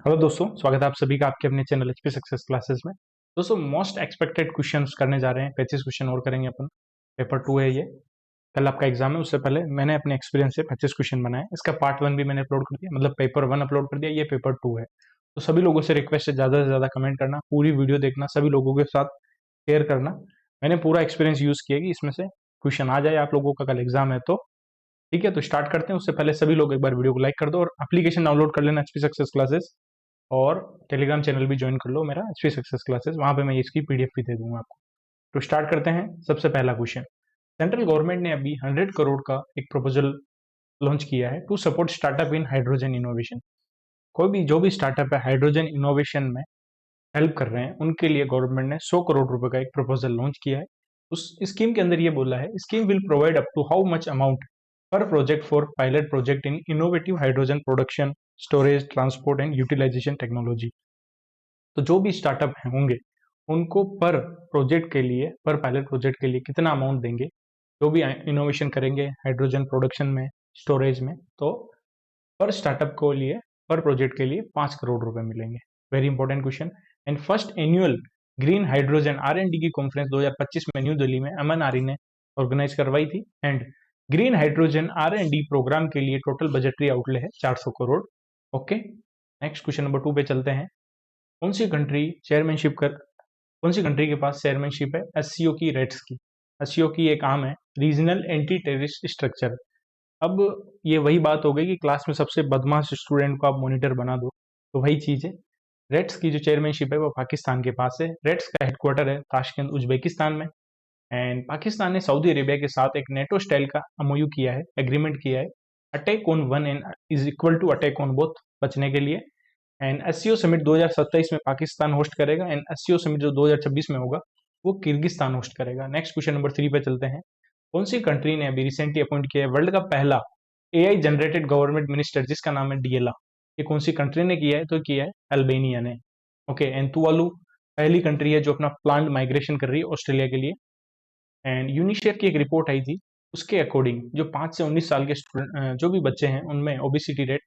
Hello दोस्तों, स्वागत है आप सभी का आपके अपने चैनल एचपी सक्सेस क्लासेस में। दोस्तों, मोस्ट एक्सपेक्टेड क्वेश्चंस करने जा रहे हैं। 25 क्वेश्चन और करेंगे अपन। पेपर 2 है ये। कल आपका एग्जाम है, उससे पहले मैंने अपने एक्सपीरियंस से 25 क्वेश्चन बनाए। इसका पार्ट 1 भी मैंने अपलोड कर दिया, मतलब पेपर 1 अपलोड कर दिया, ये पेपर 2 है। तो सभी लोगों से रिक्वेस्ट है, ज़्यादा से ज़्यादा कमेंट करना, पूरी वीडियो देखना, सभी लोगों के साथ शेयर करना। मैंने पूरा एक्सपीरियंस यूज़ किया कि इसमें से क्वेश्चन आ जाए आप लोगों का कल एग्जाम है तो। ठीक है, तो स्टार्ट करते हैं। उससे पहले सभी लोग एक बार वीडियो को लाइक कर दो और एप्लीकेशन डाउनलोड कर लेना एचपी सक्सेस क्लासेस। और टेलीग्राम चैनल भी ज्वाइन कर लो मेरा, एचपी सक्सेस क्लासेस। वहां पे मैं इसकी पीडीएफ भी दे दूंगा आपको। तो स्टार्ट करते हैं। सबसे पहला क्वेश्चन, सेंट्रल गवर्नमेंट ने अभी 100 करोड़ का एक प्रपोजल लॉन्च किया है to support startup in hydrogen innovation. कोई भी जो भी स्टार्टअप है हाइड्रोजन इनोवेशन में हेल्प कर रहे हैं, उनके लिए गवर्नमेंट ने 100 करोड़ रुपए का एक प्रपोजल लॉन्च किया है। उस स्कीम के अंदर ये बोला है, scheme will provide up to how much amount पर project for pilot project in innovative hydrogen production, storage, transport and utilisation technology. तो जो भी स्टार्टअप होंगे उनको पर प्रोजेक्ट के लिए, पर पायलट प्रोजेक्ट के लिए कितना अमाउंट देंगे, जो भी इनोवेशन करेंगे हाइड्रोजन प्रोडक्शन में, स्टोरेज में, तो पर स्टार्टअप को लिए, पर प्रोजेक्ट के लिए 5 करोड़ रुपए मिलेंगे। Very important question. And first annual green hydrogen R and D की कॉन्फ्रेंस 2025 में न्यू दिल्ली में अमन आरी ने ऑर्गेनाइज करवाई थी। And green hydrogen R and D programme के लिए टोटल बजटरी आउटले है 400 crore. Okay, next question number 2 पे चलते हैं। कौन सी कंट्री चेयरमैनशिप कर कौन सी कंट्री के पास चेयरमैनशिप है एससीओ की, रेट्स की? एससीओ की एक आम है, रीजनल एंटी टेररिस्ट स्ट्रक्चर। अब ये वही बात हो गई कि क्लास में सबसे बदमाश स्टूडेंट को आप मॉनिटर बना दो, तो वही चीज है। रेट्स की जो चेयरमैनशिप है वो पाकिस्तान के पास है। रेट्स का हेडक्वार्टर है ताशकंद, उज्बेकिस्तान में। एंड पाकिस्तान ने सऊदी अरेबिया के साथ एक नेटो स्टाइल का एमओयू किया है, एग्रीमेंट किया है, attack on one and is equal to attack on both, बचने के लिए। एंड एससीओ समिट 2027 में पाकिस्तान होस्ट करेगा, एंड एससीओ समिट जो 2026 में होगा वो किर्गिस्तान होस्ट करेगा। नेक्स्ट क्वेश्चन नंबर 3 पे चलते हैं। कौन सी कंट्री ने अभी रिसेंटली अपॉइंट किया है वर्ल्ड का पहला एआई जनरेटेड गवर्नमेंट मिनिस्टर, जिसका नाम है डीएला? ये कौन सी कंट्री ने किया है? तो किया है अल्बानिया ने। ओके, एंड तुवालू पहली कंट्री है जो अपना प्लांट माइग्रेशन कर रही है ऑस्ट्रेलिया के लिए। एंड यूनिसेफ की एक रिपोर्ट आई थी, उसके अकॉर्डिंग जो 5 से 19 साल के स्टूडेंट जो भी बच्चे हैं उनमें ओबिसिटी रेट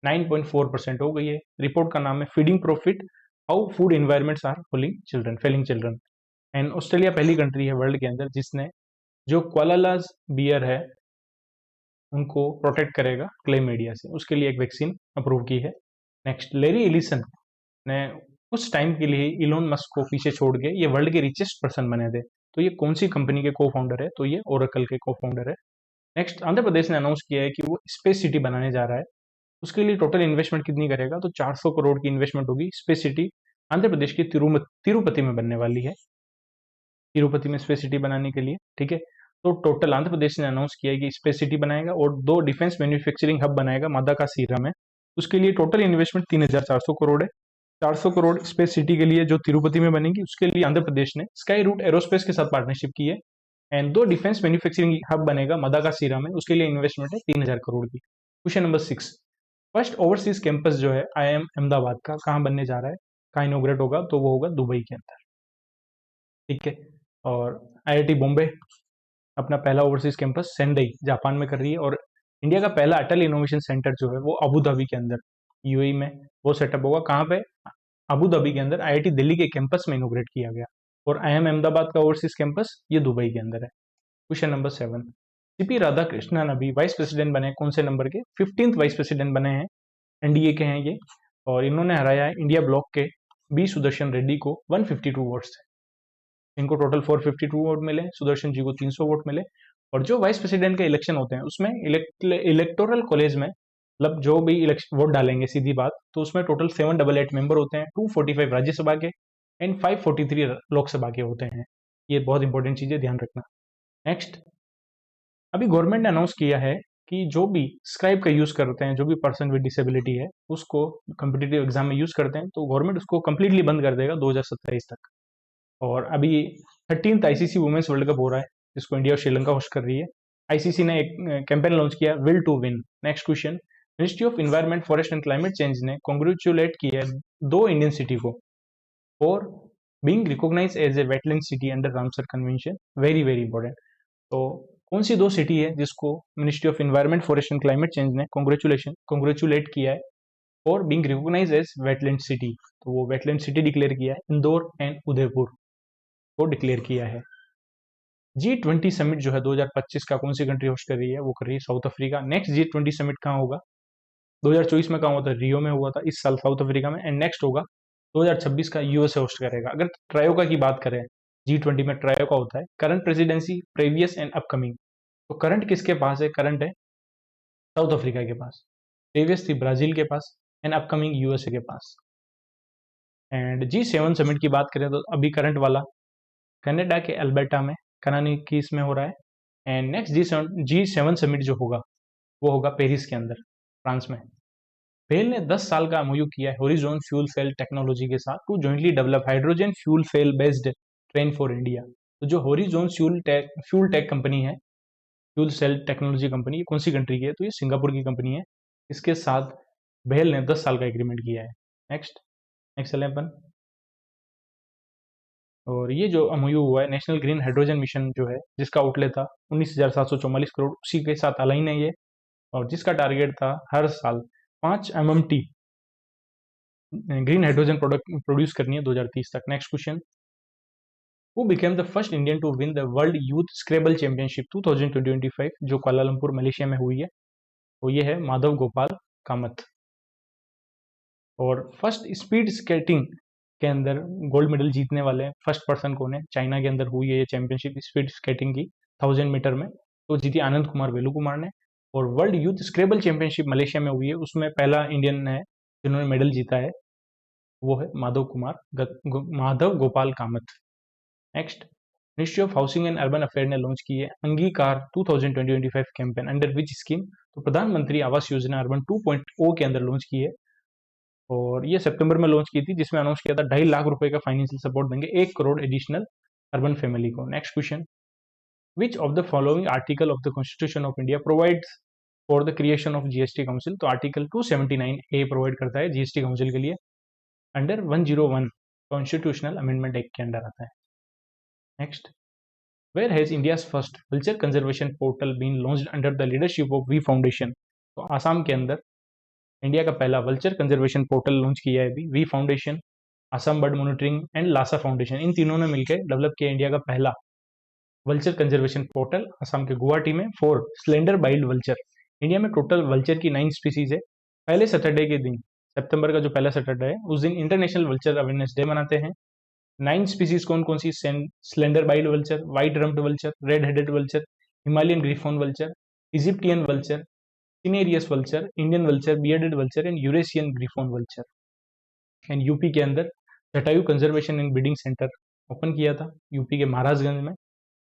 9.4% हो गई है। रिपोर्ट का नाम है feeding profit, how food environments are failing children. And Australia पहली कंट्री है वर्ल्ड के अंदर जिसने जो क्वालालाज बियर है उनको प्रोटेक्ट करेगा क्लेमीडिया से, उसके लिए एक वैक्सीन अप्रूव की है। नेक्स्ट, लेरी एलिसन ने उस टाइम के लिए इलोन मस्क को पीछे छोड़ के ये वर्ल्ड के रिचेस्ट पर्सन बने थे। तो ये कौन सी कंपनी के को फाउंडर है? तो ये ओरेकल के को फाउंडर है। नेक्स्ट, आंध्र प्रदेश ने अनाउंस किया है कि वो स्पेस सिटी बनाने जा रहा है। उसके लिए टोटल इन्वेस्टमेंट कितनी करेगा? तो 400 करोड़ की इन्वेस्टमेंट होगी। स्पेस सिटी आंध्र प्रदेश की तिरुपति में बनने वाली है, तिरुपति में स्पेस सिटी बनाने के लिए। ठीक है, तो टोटल आंध्र प्रदेश ने अनाउंस किया है कि स्पेस सिटी बनाएगा और 2 डिफेंस मैन्युफैक्चरिंग हब बनाएगा मादाकासीरा में। उसके लिए टोटल इन्वेस्टमेंट 3,400 करोड़ है। 400 करोड़ स्पेस सिटी के लिए जो तिरुपति में बनेगी, उसके लिए आंध्र प्रदेश ने स्काई रूट एरोस्पेस के साथ पार्टनरशिप की है। एंड 2 डिफेंस मैन्युफैक्चरिंग हब बनेगा मदागासीरा में, उसके लिए इन्वेस्टमेंट है 3,000 करोड़ की। Question number 6, first overseas campus जो है आईआईएम अहमदाबाद का कहाँ बनने जा रहा है, कहाँ इनोग्रेट होगा? तो वो होगा दुबई के अंदर। ठीक है, और आईआईटी बॉम्बे अपना पहला ओवरसीज कैंपस सेंडई जापान में कर रही है। और इंडिया का पहला अटल इनोवेशन सेंटर जो है वो अबू धाबी के अंदर, यूएई में, वो सेटअप होगा। कहाँ पे? अबू धाबी के अंदर आईआईटी दिल्ली के कैंपस में इनोग्रेट किया गया। और आईएम अहमदाबाद का ओवरसीज कैंपस ये दुबई के अंदर है। क्वेश्चन नंबर 7, सीपी राधाकृष्णन अभी वाइस प्रेसिडेंट बने, कौन से नंबर के? 15th वाइस प्रेसिडेंट बने हैं, एनडीए के हैं ये। और इन्होंने हराया है इंडिया ब्लॉक के बी सुदर्शन रेड्डी को 152 वोट से। इनको टोटल 452 वोट मिले, सुदर्शन जी को 300 वोट मिले। और जो वाइस प्रेसिडेंट के इलेक्शन होते हैं उसमें इलेक्टोरल कॉलेज में, मतलब जो भी इलेक्शन वोट डालेंगे, सीधी बात, तो उसमें टोटल 788 मेंबर होते हैं, 245 राज्यसभा के एंड 543 लोकसभा के होते हैं। ये बहुत इंपॉर्टेंट चीज है, ध्यान रखना। नेक्स्ट, अभी गवर्नमेंट ने अनाउंस किया है कि जो भी स्क्राइब का यूज करते हैं, जो भी पर्सन विद डिसेबिलिटी है, उसको कम्पिटेटिव एग्जाम में यूज करते हैं, तो गवर्नमेंट उसको कंप्लीटली बंद कर देगा 2027 तक। और अभी 13th ICC women's world cup हो रहा है, जिसको इंडिया और श्रीलंका होस्ट कर रही है। आईसीसी ने एक कैंपेन लॉन्च किया, will to win. Next question, ministry of environment, forest and climate change ने कॉन्ग्रेचुलेट किया है 2 इंडियन सिटी को for being recognise as a wetland city under Ramsar convention. Very very important. तो कौन सी 2 सिटी है जिसको ministry of environment, forest and climate change ने कॉन्ग्रेचुलेट किया है for being recognised as wetland city, तो वो वेटलैंड सिटी डिक्लेयर किया है इंदौर एंड उदयपुर को डिक्लेयर किया है। G20 समिट जो है 2025 का कौन सी कंट्री होस्ट कर रही है, वो कर रही है south Africa. Next G20 summit कहाँ होगा, 2024 में कहाँ हुआ था, रियो में हुआ था, इस साल साउथ अफ्रीका में, एंड नेक्स्ट होगा 2026 का यूएसए होस्ट करेगा। अगर ट्रायोका की बात करें, G20 में ट्रायोका होता है current presidency, previous and upcoming. तो करंट किसके पास है, करंट है साउथ अफ्रीका के पास, प्रीवियस थी ब्राजील के पास, एंड अपकमिंग यूएसए के पास। एंड G7 समिट की बात करें तो अभी करंट वाला कनाडा के अल्बर्टा में, कनानी की इसमें हो रहा है। एंड नेक्स्ट G7 समिट जो होगा वो होगा पेरिस के अंदर, फ्रांस में। भेल ने 10 साल का एमओयू किया है होरिजोन फ्यूल सेल टेक्नोलॉजी के साथ to jointly develop hydrogen fuel cell based train for India. तो जो होरिजोन फ्यूल टेक कंपनी है, फ्यूल सेल टेक्नोलॉजी कंपनी, ये कौन सी कंट्री की है, तो ये सिंगापुर की कंपनी है। इसके साथ भेल ने 10 साल का एग्रीमेंट किया है। नेक्स्ट नेक्स्ट चलें अपन, और ये जो एमओयू हुआ है नेशनल ग्रीन हाइड्रोजन मिशन जो है, जिसका आउटले था 19,744 करोड़, उसी के साथ अलाइन है ये, और जिसका टारगेट था हर साल 5 MMT green hydrogen product produce करनी है 2030 तक। Next question, who became the first Indian to win the world youth scrabble championship 2025, जो कुआलालंपुर मलेशिया में हुई है, तो ये है माधव गोपाल कामत। और फर्स्ट स्पीड स्केटिंग के अंदर गोल्ड मेडल जीतने वाले फर्स्ट पर्सन कौन है, चाइना के अंदर हुई है ये चैंपियनशिप स्पीड स्केटिंग की 1000 मीटर में, तो जीती आनंद कुमार वेलु कुमार ने। और world youth scrabble championship Malaysia में हुई है, उसमें पहला इंडियन है जिन्होंने मेडल जीता है, वो है Madhav Gopal Kamat. Next, ministry of housing and urban affair ने लॉन्च की है अंगीकार 2025 कैंपेन, अंडर विच स्कीम, तो प्रधानमंत्री आवास योजना अर्बन 2.0 के अंदर लॉन्च की है, और ये सितंबर में लॉन्च की थी, जिसमें अनाउंस किया था 2.5 लाख रुपए का फाइनेंशियल सपोर्ट देंगे 1 करोड़ एडिशनल अर्बन फैमिली को। Next question, which of the following article of the constitution of India provides for the creation of GST council, तो आर्टिकल 279A प्रोवाइड करता है जीएसटी काउंसिल के लिए, अंडर 101 कॉन्स्टिट्यूशनल अमेंडमेंट एक्ट के under आता है। Next, where has India's first culture conservation portal been launched under the leadership of V foundation, तो आसाम के अंदर इंडिया का पहला वल्चर कंजर्वेशन पोर्टल लॉन्च किया है अभी V foundation, Assam bird monitoring and लासा फाउंडेशन, इन तीनों ने मिलकर डेवलप किया इंडिया का पहला वल्चर कंजर्वेशन पोर्टल असम के गुवाहाटी में for slender billed vulture. India में टोटल वल्चर की 9 स्पीसीज है। पहले सैटरडे के दिन, सितंबर का जो पहला सैटरडे है, उस दिन इंटरनेशनल वल्चर अवेयरनेस डे मनाते हैं। 9 स्पीसीज कौन कौन सी, slender billed vulture, white rumped vulture, red headed vulture, Himalayan griffon vulture, Egyptian vulture, cinereous vulture, Indian vulture, bearded vulture and Eurasian griffon vulture. And UP के अंदर Jatayu conservation and breeding centre open किया था UP के महाराजगंज में।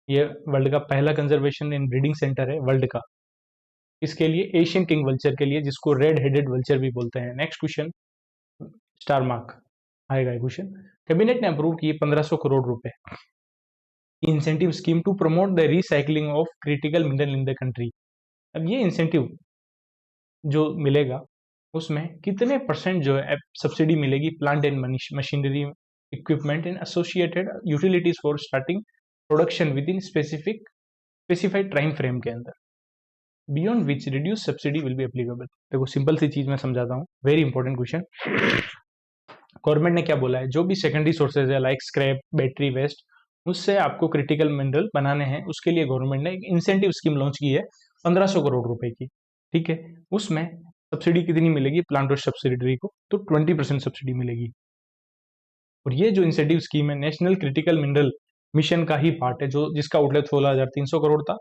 ये world का पहला conservation and breeding centre है वर्ल्ड का, इसके लिए एशियन किंग वल्चर के लिए, जिसको रेड हेडेड वल्चर भी बोलते हैं। नेक्स्ट क्वेश्चन, स्टार मार्क आएगा क्वेश्चन, कैबिनेट ने अप्रूव किए 1500 करोड़ रुपए incentive scheme to promote the recycling of critical mineral in the country. अब ये इंसेंटिव जो मिलेगा उसमें कितने परसेंट जो है सब्सिडी मिलेगी plant and machinery equipment and associated utilities for starting production with in specified time frame के अंदर, beyond which reduce subsidy will be applicable. देखो सिंपल सी चीज मैं समझाता हूँ, वेरी इंपॉर्टेंट क्वेश्चन। गवर्नमेंट ने क्या बोला है, जो भी सेकेंडरी सोर्सेज है लाइक स्क्रैप, बैटरी वेस्ट, उससे आपको क्रिटिकल मिनरल बनाने हैं, उसके लिए गवर्नमेंट ने एक इंसेंटिव स्कीम लॉन्च की है 1500 करोड़ रुपए की, ठीक है। उसमें सब्सिडी कितनी मिलेगी प्लांट वेस्ट सब्सिडरी को, तो 20% सब्सिडी मिलेगी। और ये जो इंसेंटिव स्कीम है नेशनल क्रिटिकल मिनरल मिशन का ही पार्ट है, जो जिसका आउटलेट 16,300 करोड़ था,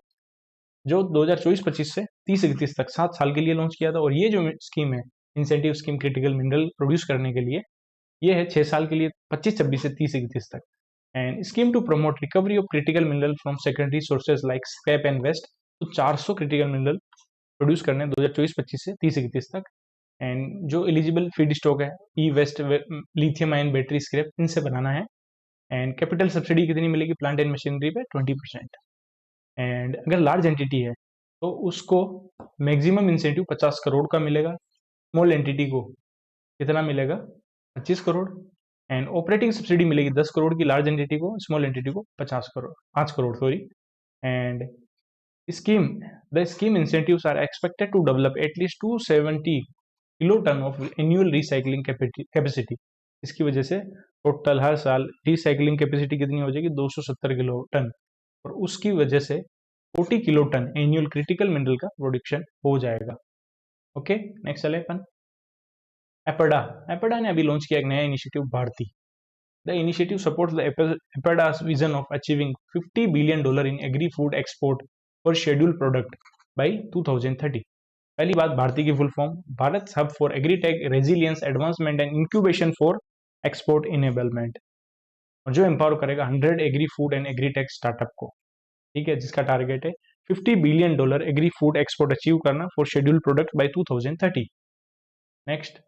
जो 2024-25 से 30-31 तक 7 साल के लिए लॉन्च किया था। और ये जो स्कीम है incentive scheme critical mineral produce करने के लिए, ये है 6 साल के लिए 25-26 से 30-31 तक। And scheme to promote recovery of critical mineral from secondary sources like scrap and waste, तो 400 क्रिटिकल मिनरल प्रोड्यूस करने 2024-25 से 30-31 तक। एंड जो एलिजिबल फीड स्टॉक है e waste, lithium ion battery, scrap, इनसे बनाना है। एंड कैपिटल सब्सिडी कितनी मिलेगी प्लांट एंड मशीनरी पे, 20%। एंड अगर लार्ज एंटिटी है तो उसको मैक्सिमम इंसेंटिव 50 करोड़ का मिलेगा, स्मॉल एंटिटी को कितना मिलेगा 25 करोड़। एंड ऑपरेटिंग सब्सिडी मिलेगी 10 करोड़ की लार्ज एंटिटी को, स्मॉल एंटिटी को 5 crore sorry. And scheme the scheme incentives are expected to develop at least 270 kilo ton of annual recycling capacity. इसकी वजह से टोटल हर साल रिसाइकलिंग कैपेसिटी कितनी हो जाएगी, 270 किलो टन, और उसकी वजह से 40 kilo ton annual critical mineral का प्रोडक्शन हो जाएगा। ओके, नेक्स्ट चले अपन एपेडा। एपेडा ने अभी लॉन्च किया एक नया initiative Bharati. The initiative supports the APEDA's vision of achieving $50 billion in agri food export for scheduled product by 2030। पहली बात, भारती की full form Bharat hub for agritech resilience advancement and incubation for export enablement, और जो empower करेगा 100 agri food and agritech startup को। ठीक है, जिसका टारगेट है $50 billion agri food export achieve करना for scheduled product by 2030। Next,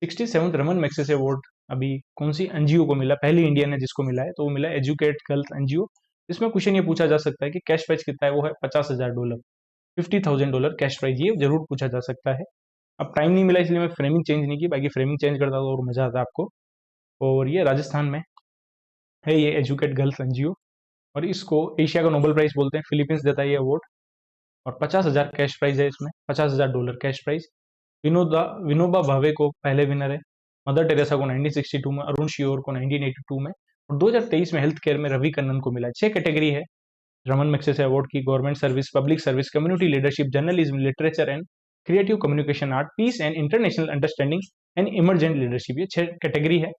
67th Raman Magsaysay award अभी कौन सी एनजीओ को मिला, पहली इंडियन है जिसको मिला है, तो वो मिला एजुकेट गर्ल्स एनजीओ। इसमें क्वेश्चन ये पूछा जा सकता है कि कैश प्राइज कितना है, वो है $50,000, $50,000 कैश प्राइज, ये जरूर पूछा जा सकता है। अब टाइम नहीं मिला इसलिए मैं फ्रेमिंग चेंज नहीं की, बाकी फ्रेमिंग चेंज करता तो और मजा आता आपको। और ये राजस्थान में है, ये एजुकेट गर्ल्स एनजीओ, और इसको एशिया का नोबेल प्राइज बोलते हैं। फिलीपींस देता है ये अवार्ड, और 50,000 कैश प्राइज है इसमें, $50,000 कैश प्राइज। विनोबा भावे को पहले विनर है, मदर टेरेसा को 1962 में, अरुण शियोर को 1982 में, और 2023 में हेल्थ केयर में रवि कन्नन को मिला। 6 कैटेगरी है रमन मैग्सेसे अवार्ड की, government service, public service, community leadership, journalism, literature and creative communication, art, peace and international understanding and emergent leadership, ये 6 कैटेगरी है।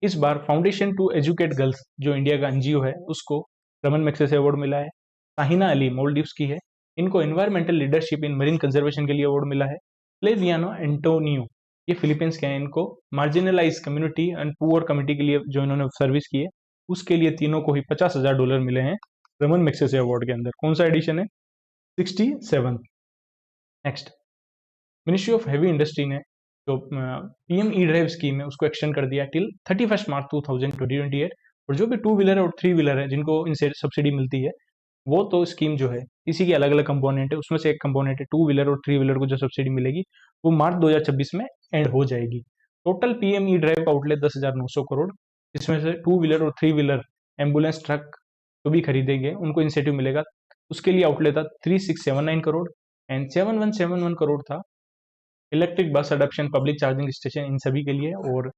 इस बार फाउंडेशन टू एजुकेट गर्ल्स जो इंडिया का एनजीओ है उसको रमन मैग्सेसे अवार्ड मिला है। साहिना अली मोल्डिव्स की है, इनको environmental leadership in marine conservation के लिए अवार्ड मिला है। फ्लेवियानो एंटोनियो, ये फिलीपींस के हैं, इनको marginalize community and poor committee के लिए जो इन्होंने सर्विस की है उसके लिए तीनों को ही $50,000 मिले हैं रमन मैग्सेसे अवार्ड के अंदर। कौन सा एडिशन है, 67। Next, ministry of heavy industry ने जो पीएम ई ड्राइव स्कीम है उसको एक्सटेंड कर दिया टिल 31 मार्च 2028, और जो भी 2 व्हीलर और 3 व्हीलर है जिनको इनसे सब्सिडी मिलती है, वो तो स्कीम जो है इसी के अलग अलग कंपोनेंट है, उसमें से एक कंपोनेंट है 2 व्हीलर और 3 व्हीलर को जो सब्सिडी मिलेगी वो मार्च 2026 में एंड हो जाएगी। टोटल पीएम ई ड्राइव का आउटले 10,900 करोड़, इसमें से 2 व्हीलर और 3 व्हीलर एम्बुलेंस ट्रक जो भी खरीदेंगे उनको इंसेंटिव मिलेगा, उसके लिए आउटले था 3679 करोड़, एंड 7171 करोड़ था electric bus adoption, public charging station, इन सभी के लिए। और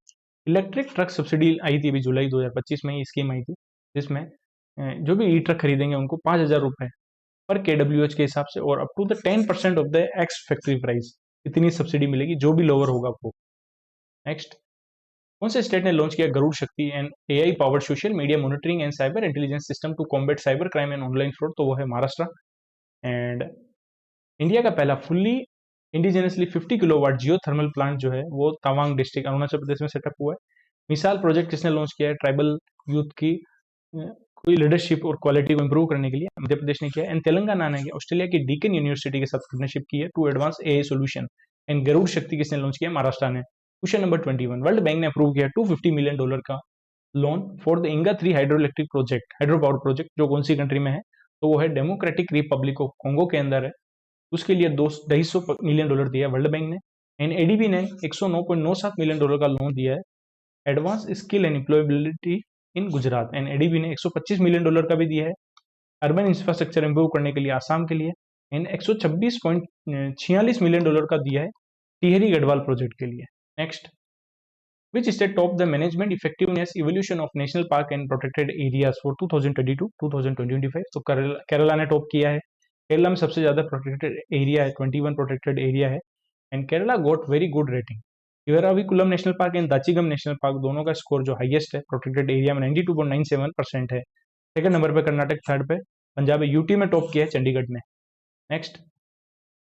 इलेक्ट्रिक ट्रक सब्सिडी आई थी अभी जुलाई 2025 में, ये स्कीम आई थी जिसमें जो भी ई ट्रक खरीदेंगे उनको ₹5,000 पर KWH के हिसाब से, और up to the 10% of the ex factory price इतनी सब्सिडी मिलेगी, जो भी लोअर होगा वो। नेक्स्ट, कौन से स्टेट ने लॉन्च किया Garuda Shakti and AI powered social media monitoring and cyber intelligence system to combat cyber crime and online fraud, तो वो है महाराष्ट्र। एंड इंडिया का पहला fully indigenously 50 kilowatt geo thermal plant जो है वो तवांग डिस्ट्रिक्ट अरुणाचल प्रदेश में सेटअप हुआ है। मिसाल प्रोजेक्ट किसने लॉन्च किया है, ट्राइबल यूथ की कोई लीडरशिप और क्वालिटी को इंप्रूव करने के लिए मध्य प्रदेश ने किया। एंड तेलंगाना ने ऑस्ट्रेलिया की डीकन यूनिवर्सिटी के साथ पार्टनरशिप की है to advance AI solution. And Garud Shakti किसने लॉन्च किया, महाराष्ट्र ने। क्वेश्चन नंबर 21, वर्ल्ड बैंक ने अप्रूव किया $250 मिलियन का loan for the Inga 3 hydro electric project, hydro power project, जो कौन सी कंट्री में है, तो वो है डेमोक्रेटिक रिपब्लिक ऑफ कॉन्गो के अंदर है। उसके लिए $250 मिलियन दिया वर्ल्ड बैंक ने। एंड ADB ने $109.97 मिलियन का लोन दिया है advance skill and employability in Gujarat. And ADB ने $125 मिलियन का भी दिया है अर्बन इंफ्रास्ट्रक्चर इंप्रूव करने के लिए आसाम के लिए। एंड $126.46 मिलियन का दिया है टिहरी गढ़वाल प्रोजेक्ट के लिए। Next, which state top the management effectiveness evolution of national park and protected areas for 2022-2025, तो केरला ने टॉप किया है। केरला में सबसे ज्यादा प्रोटेक्टेड एरिया है, 21 प्रोटेक्टेड एरिया है। And Kerala got very good rating. Eravikulam national park and Dachigam national park दोनों का स्कोर जो हाईएस्ट है प्रोटेक्टेड एरिया में 92.97% है। सेकंड नंबर पे कर्नाटक, थर्ड पे पंजाब है, यूटी में टॉप किया है चंडीगढ़ ने। नेक्स्ट,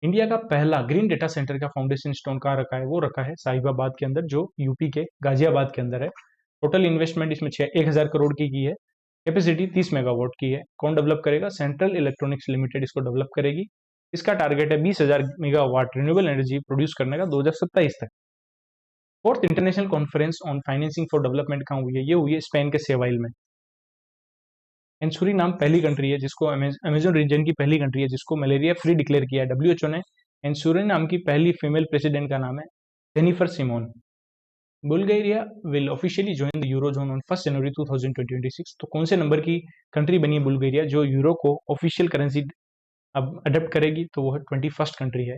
इंडिया का पहला ग्रीन डेटा सेंटर का फाउंडेशन स्टोन कहाँ रखा है, वो रखा है साहिबाबाद के अंदर, जो यूपी के गाजियाबाद के अंदर है। टोटल इन्वेस्टमेंट इसमें 1,000 करोड़ की है। कैपेसिटी 30 मेगावाट की है। कौन डेवलप करेगा, सेंट्रल इलेक्ट्रॉनिक्स लिमिटेड इसको डेवलप करेगी। इसका टारगेट है 20,000 मेगावाट रिन्यूएबल एनर्जी प्रोड्यूस करने का 2027 तक। Fourth international conference on financing for development कहाँ हुई है, ये हुई है स्पेन के सेवाइल में। एंड सूरीनाम पहली कंट्री है जिसको, अमेजन रीजन की पहली कंट्री है जिसको मलेरिया फ्री डिक्लेयर किया है WHO ने। एंड सूरीनाम की पहली फीमेल प्रेसिडेंट का नाम है Jennifer Simone. Bulgaria will officially join the eurozone on 1 January 2026, तो कौन से नंबर की कंट्री बनी है बुल्गारिया जो यूरो को ऑफिशियल करेंसी अब अडॉप्ट करेगी, तो वो है 21st कंट्री है।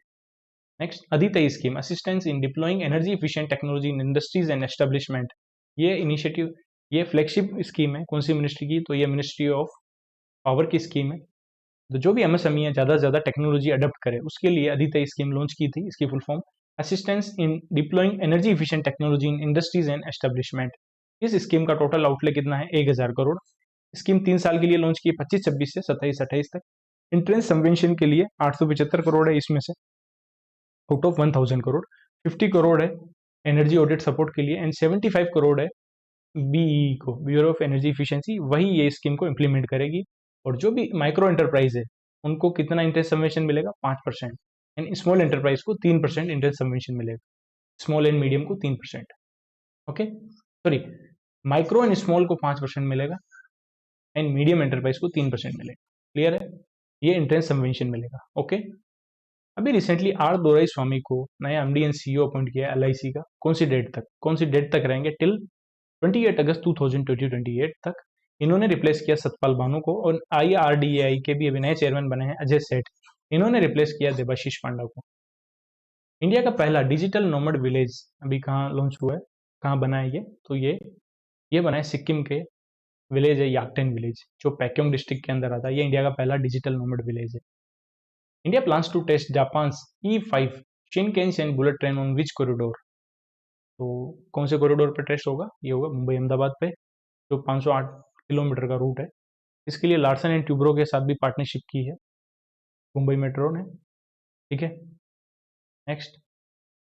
Next Aditi scheme, assistance in deploying energy efficient technology in industries and establishment. ये इनिशिएटिव, ये फ्लैगशिप स्कीम है कौन सी मिनिस्ट्री की, तो ये मिनिस्ट्री ऑफ पावर की स्कीम है। तो जो भी एमएसएमई है ज़्यादा से ज़्यादा टेक्नोलॉजी अडॉप्ट करे उसके लिए अदिति स्कीम लॉन्च की थी। इसकी full form assistance in deploying energy efficient technology in industries and establishment. इस स्कीम का टोटल आउटले कितना है, 1000 करोड़। स्कीम 3 साल के लिए लॉन्च की, 25-26 से 27-28 तक। इंट्रेंस सबवेंशन के लिए 875 करोड़ है इसमें से, आउट ऑफ 1000 करोड़। 50 करोड़ है एनर्जी ऑडिट सपोर्ट के लिए एंड 75 करोड़ है बीई को, ब्यूरो ऑफ एनर्जी इफिशियंसी, वही ये स्कीम को इम्प्लीमेंट करेगी। और जो भी माइक्रो एंटरप्राइज है उनको कितना इंटरेस्ट सबवेंशन मिलेगा, 5%। एंड स्मॉल एंटरप्राइज को 3% इंटरेस्ट सबवेंशन मिलेगा, स्मॉल एंड मीडियम को 3%। Okay, sorry, micro and small को 5% मिलेगा एंड मीडियम एंटरप्राइज को 3% मिलेगा। क्लियर है, ये इंटरेस्ट सबवेंशन मिलेगा। ओके, अभी रिसेंटली आर दोराई स्वामी को नया एमडी एंड सीईओ अपॉइंट किया है एलआईसी का। कौन सी डेट तक रहेंगे, टिल 28 अगस्त 2028 तक। इन्होंने रिप्लेस किया सतपाल भानु को, और आईआरडीएआई के भी अभी नए चेयरमैन बने हैं अजय सेठ, इन्होंने रिप्लेस किया देबाशीष पांडा को। इंडिया का पहला डिजिटल नोमैड विलेज अभी कहाँ लॉन्च हुआ है, कहाँ बना है ये, तो ये बना है सिक्किम के विलेज है याकटेन विलेज, जो पैक्योंग डिस्ट्रिक्ट के अंदर आता है। ये इंडिया का पहला डिजिटल नोमैड विलेज है। India plans to test Japan E5 Shinkansen and bullet train on which corridor. तो कौन से कॉरिडोर पे टेस्ट होगा, ये होगा मुंबई अहमदाबाद पे, जो 508 किलोमीटर का रूट है। इसके लिए लार्सन एंड ट्यूब्रो के साथ भी पार्टनरशिप की है मुंबई मेट्रो ने। ठीक है, next,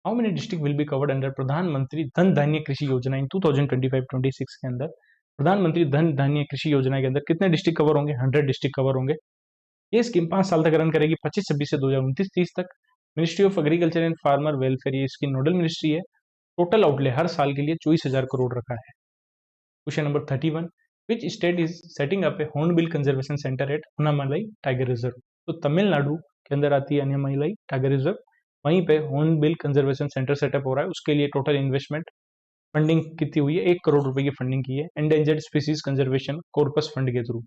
how many district will be covered under प्रधानमंत्री धन धान्य कृषि योजना इन 2025-26 के अंदर। प्रधानमंत्री धन धान्य कृषि योजना के अंदर कितने डिस्ट्रिक्ट कवर होंगे, 100 डिस्ट्रिक्ट कवर होंगे। ये स्कीम 5 साल तक रन करेगी, 25-26 से 2029-30 तक। Ministry of agriculture and farmer welfare ये इसकी नोडल मिनिस्ट्री है। टोटल आउटले हर साल के लिए 24,000 करोड़ रखा है। Question number 31, which state is setting up A hornbill conservation centre at Annamalai tiger reserve. तो तमिलनाडु के अंदर आती है अन्नामलाई टाइगर रिजर्व, वहीं पे हॉर्नबिल कंजर्वेशन सेंटर सेटअप हो रहा है। उसके लिए टोटल इन्वेस्टमेंट फंडिंग कितनी हुई है, 1 करोड़ रुपए की फंडिंग की है endangered species conservation corpus fund के through.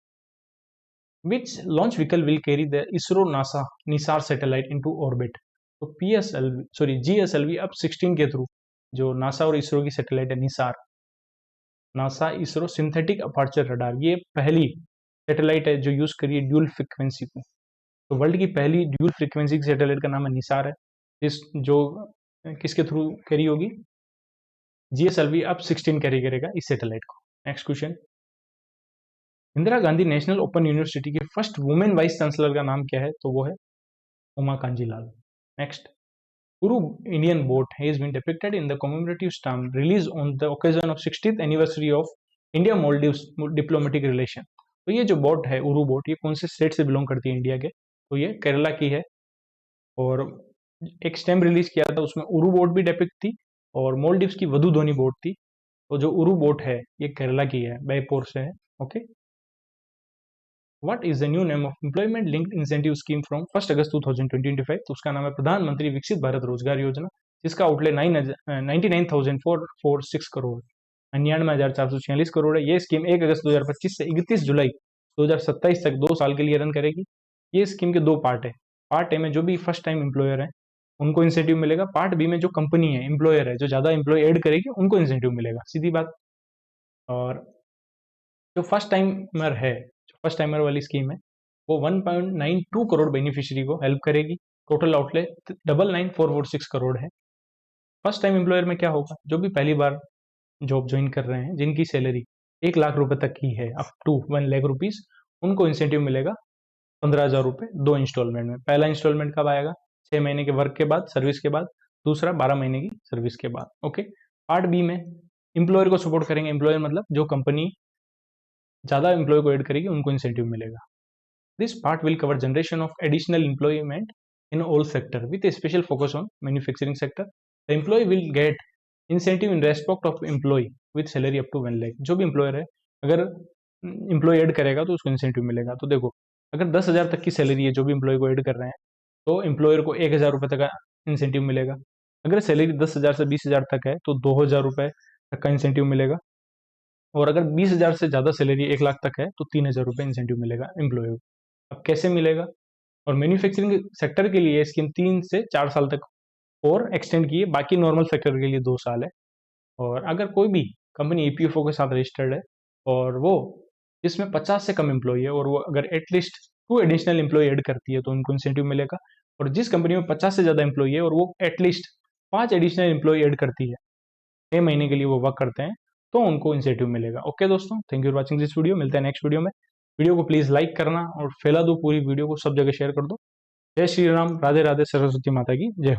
Which launch vehicle will carry the ISRO NASA NISAR satellite into orbit? तो GSLV अब 16 के थ्रू जो नासा और इसरो की सैटेलाइट है Nisar, NASA ISRO synthetic aperture radar, ये पहली सैटेलाइट है जो यूज करी ड्यूल फ्रीक्वेंसी को। तो वर्ल्ड की पहली ड्यूल फ्रीक्वेंसी की सैटेलाइट का नाम है निसार है, इस जो किसके थ्रू कैरी होगी, GSLV अब 16 कैरी करेगा इस सैटेलाइट को। Next question, Indira Gandhi national open university की फर्स्ट वुमेन वाइस चांसलर का नाम क्या है, तो वो है Uma Kanjilal. Next, Uru Indian boat has been depicted in the commemorative stamp released on the occasion of 60th anniversary of India Maldives diplomatic relation। तो ये जो बोट है उरू बोट, ये कौन से स्टेट से बिलोंग करती है इंडिया के, तो ये केरला की है। और एक स्टैम्प रिलीज किया था उसमें उरू बोट भी डेपिक्ट थी और मोल्डिव्स की वधु धोनी बोट थी। तो जो उरू बोट है ये केरला की है, बेपोर से है। Okay, what is the new name of employment linked incentive scheme from 1 अगस्त 2025। तो उसका नाम है प्रधानमंत्री विकसित भारत रोजगार योजना, जिसका आउटले 99,446 करोड़ 99,446 करोड़ है। ये स्कीम 1 अगस्त 2025 से 31 जुलाई 2027 तक 2 साल के लिए रन करेगी। ये स्कीम के 2 पार्ट है। पार्ट ए में जो भी फर्स्ट टाइम एम्प्लॉयर है उनको इंसेंटिव मिलेगा, पार्ट बी में जो कंपनी है एम्प्लॉयर है जो ज्यादा एम्प्लॉय ऐड करेगी उनको इंसेंटिव मिलेगा, सीधी बात। और जो फर्स्ट टाइमर है, फर्स्ट टाइमर वाली स्कीम है, वो 1.92 करोड़ बेनिफिशियरी को हेल्प करेगी। टोटल आउटले 99,446 करोड़ है। फर्स्ट टाइम एम्प्लॉयर में क्या होगा, जो भी पहली बार जॉब ज्वाइन कर रहे हैं जिनकी सैलरी 1 लाख रुपए तक की है, अप टू 1 लाख रुपीज, उनको इंसेंटिव मिलेगा 15,000 रुपए 2 इंस्टॉलमेंट में। पहला इंस्टॉलमेंट कब आएगा, 6 महीने के वर्क के बाद, सर्विस के बाद। दूसरा 12 महीने की सर्विस के बाद। ओके, पार्ट बी में एम्प्लॉयर को सपोर्ट करेंगे। एम्प्लॉयर मतलब जो कंपनी ज्यादा एम्प्लॉय को ऐड करेगी उनको इंसेंटिव मिलेगा। This part will cover generation of additional employment in all sector with a special focus on manufacturing sector. The employ will get incentive in respect of employ with salary up to 1 lakh. जो भी employer है अगर employ add करेगा तो उसको incentive मिलेगा। तो देखो, अगर 10,000 तक की सैलरी है जो भी एम्प्लॉय को ऐड कर रहे हैं तो एम्प्लॉयर को 1,000 रुपये तक का इंसेंटिव मिलेगा। अगर सैलरी 10,000 से 20,000 तक है तो 2,000 रुपये तक का इंसेंटिव मिलेगा। और अगर 20,000 से ज़्यादा सैलरी 1 लाख तक है तो 3,000 रुपये इंसेंटिव मिलेगा एम्प्लॉय को। अब कैसे मिलेगा, और मैन्युफैक्चरिंग सेक्टर के लिए स्कीम 3 से 4 साल तक और एक्सटेंड किए, बाकी नॉर्मल सेक्टर के लिए 2 साल है। और अगर कोई भी कंपनी ईपीएफओ के साथ रजिस्टर्ड है और वो जिसमें 50 से कम एम्प्लॉई है और वो अगर एटलीस्ट 2 एडिशनल एम्प्लॉई ऐड करती है तो उनको इंसेंटिव मिलेगा। और जिस कंपनी में 50 से ज़्यादा एम्प्लॉई है और वो एटलीस्ट 5 एडिशनल एम्प्लॉई ऐड करती है, 6 महीने के लिए वो वर्क करते हैं, तो उनको इंसेंटिव मिलेगा। ओके दोस्तों, thank you for watching this video. मिलते हैं नेक्स्ट वीडियो में। वीडियो को प्लीज़ लाइक करना और फैला दो, पूरी वीडियो को सब जगह शेयर कर दो। जय श्री राम, राधे राधे, सरस्वती माता की जय हो।